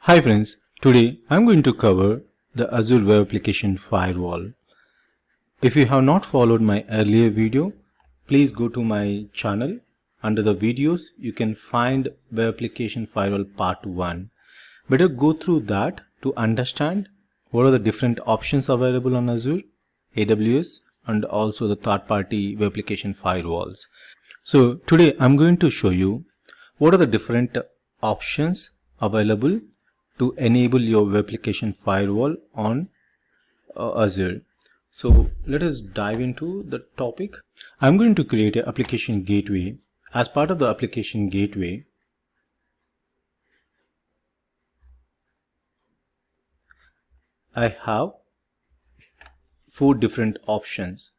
Hi friends, today I'm going to cover the Azure Web Application Firewall. If you have not followed my earlier video, please go to my channel. Under the videos, you can find Web Application Firewall Part 1. Better go through that to understand what are the different options available on Azure, AWS, and also the third-party Web Application Firewalls. So today I'm going to show you what are the different options available to enable your web application firewall on Azure. So let us dive into the topic. I'm going to create an application gateway. As part of the application gateway, I have 4 different options.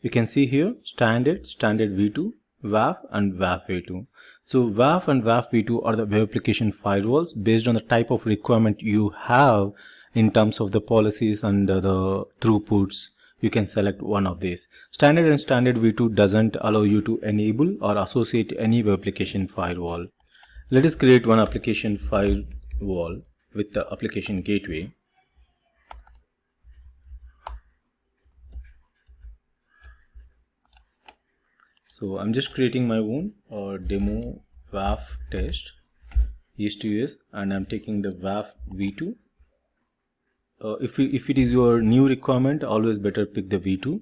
You can see here standard v2, WAF and WAF v2. So WAF and WAF v2 are the web application firewalls based on the type of requirement you have in terms of the policies and the throughputs. You can select one of these. Standard and standard v2 doesn't allow you to enable or associate any web application firewall. Let us create one application firewall with the application gateway. So I'm just creating my own demo WAF test ES2S, and I'm taking the WAF v2. If it is your new requirement, always better pick the v2.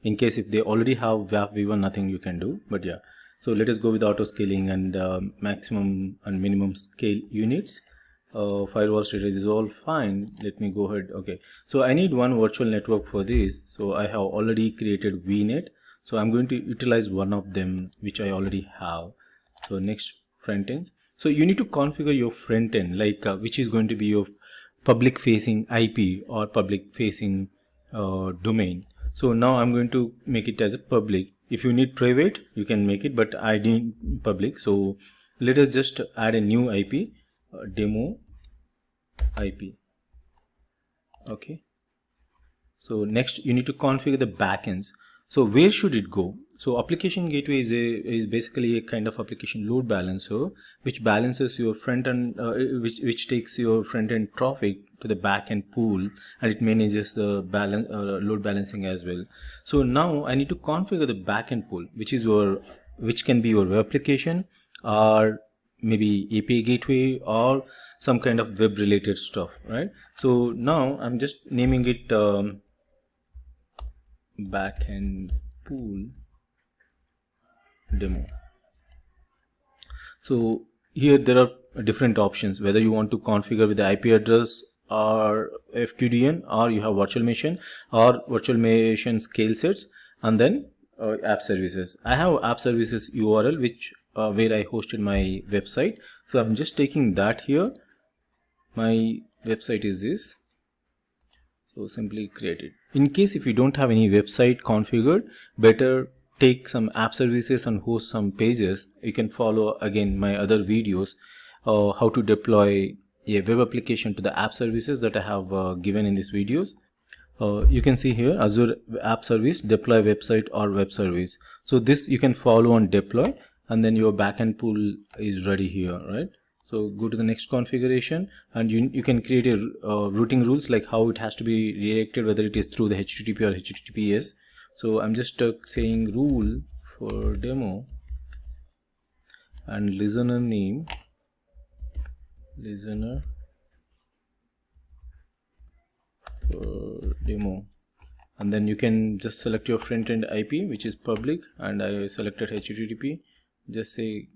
In case if they already have WAF v1, nothing you can do. But yeah, so let us go with auto scaling and maximum and minimum scale units. Firewall status is all fine. Let me go ahead. Okay, so I need one virtual network for this. So I have already created VNet. So I'm going to utilize one of them which I already have. So next, front ends. So you need to configure your front end, like which is going to be your public facing IP or public facing domain. So now I'm going to make it as a public. If you need private, you can make it, but I need public. So let us just add a new IP, demo IP. Okay. So next you need to configure the backends. So where should it go? So application gateway is basically a kind of application load balancer which balances your front end, which takes your front end traffic to the back end pool, and it manages the load balancing as well. So now I need to configure the back end pool, which can be your web application or maybe API gateway or some kind of web related stuff, right? So now I'm just naming it backend pool demo. So here there are different options, whether you want to configure with the IP address or FQDN, or you have virtual machine or virtual machine scale sets, and then app services. I have app services URL which where I hosted my website. So I'm just taking that here. My website is this. So simply create it. In case if you don't have any website configured, better take some app services and host some pages. You can follow again my other videos how to deploy a web application to the app services that I have given in these videos. You can see here Azure app service, deploy website or web service. So this you can follow and deploy, and then your backend pool is ready here, right? So go to the next configuration, and you can create a routing rules, like how it has to be redirected, whether it is through the HTTP or HTTPS. So I'm just saying rule for demo and listener name, listener for demo, and then you can just select your front end IP which is public, and I selected HTTP. Just say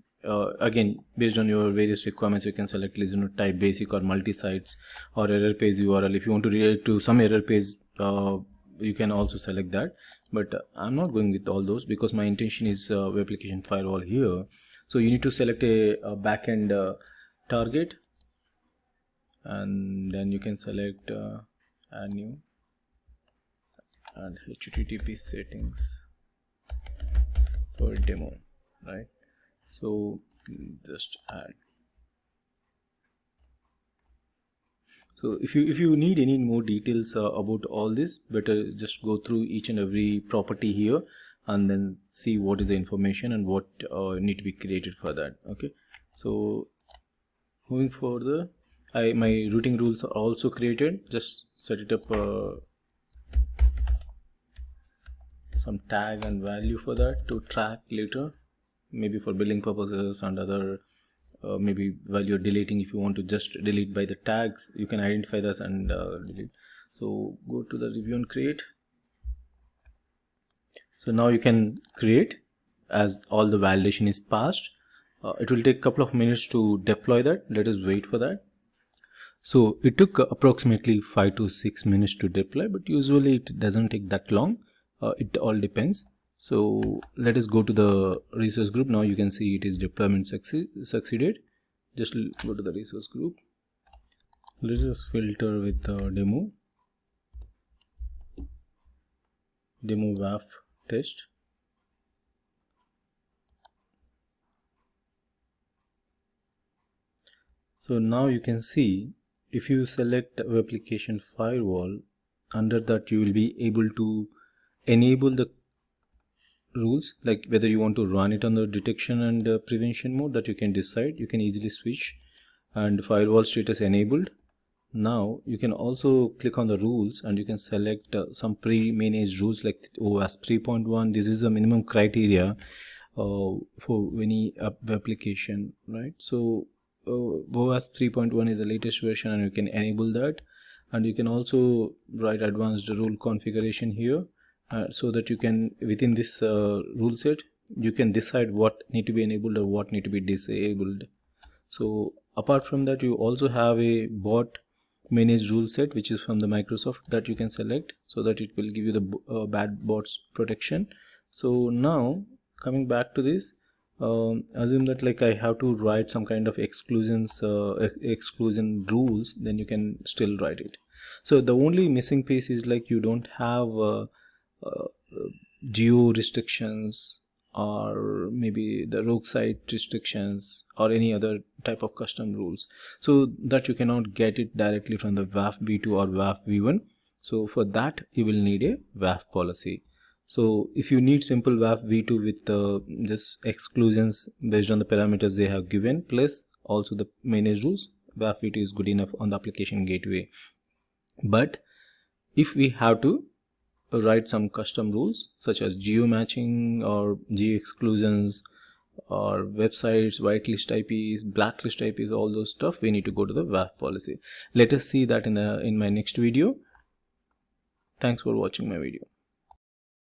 again, based on your various requirements, you can select listener type, basic or multi-sites, or error page URL. If you want to redirect to some error page, you can also select that, but I'm not going with all those because my intention is web application firewall here. So you need to select a backend target, and then you can select add new and HTTP settings for demo, right? So just add. So if you need any more details about all this, better just go through each and every property here and then see what is the information and what need to be created for that. Okay, so moving further, my routing rules are also created. Just set it up some tag and value for that to track later, maybe for billing purposes and other maybe while you're deleting, if you want to just delete by the tags, you can identify this and delete. So go to the review and create. So now you can create as all the validation is passed. It will take a couple of minutes to deploy that. Let us wait for that. So it took approximately 5 to 6 minutes to deploy, but usually it doesn't take that long. It all depends. So let us go to the resource group. Now you can see it is deployment succeeded. Just go to the resource group. Let us filter with demo WAF test. So now you can see, if you select web application firewall, under that you will be able to enable the rules, like whether you want to run it on the detection and prevention mode, that you can decide. You can easily switch, and firewall status enabled. Now you can also click on the rules and you can select some pre-managed rules like OWASP 3.1. This is a minimum criteria for any web application, right? So OWASP 3.1 is the latest version and you can enable that, and you can also write advanced rule configuration here so that you can, within this rule set, you can decide what need to be enabled or what need to be disabled. So apart from that, you also have a bot managed rule set, which is from the Microsoft, that you can select so that it will give you the bad bots protection. So now coming back to this, assume that like I have to write some kind of exclusion rules, then you can still write it. So the only missing piece is like you don't have geo restrictions or maybe the rogue site restrictions or any other type of custom rules, so that you cannot get it directly from the WAF v2 or WAF v1. So for that you will need a WAF policy. So if you need simple WAF v2 with just exclusions based on the parameters they have given, plus also the managed rules, WAF v2 is good enough on the application gateway. But if we have to write some custom rules such as geo matching or geo exclusions or websites, whitelist IPs, blacklist IPs, all those stuff, we need to go to the WAF policy. Let us see that in my next video. Thanks for watching my video.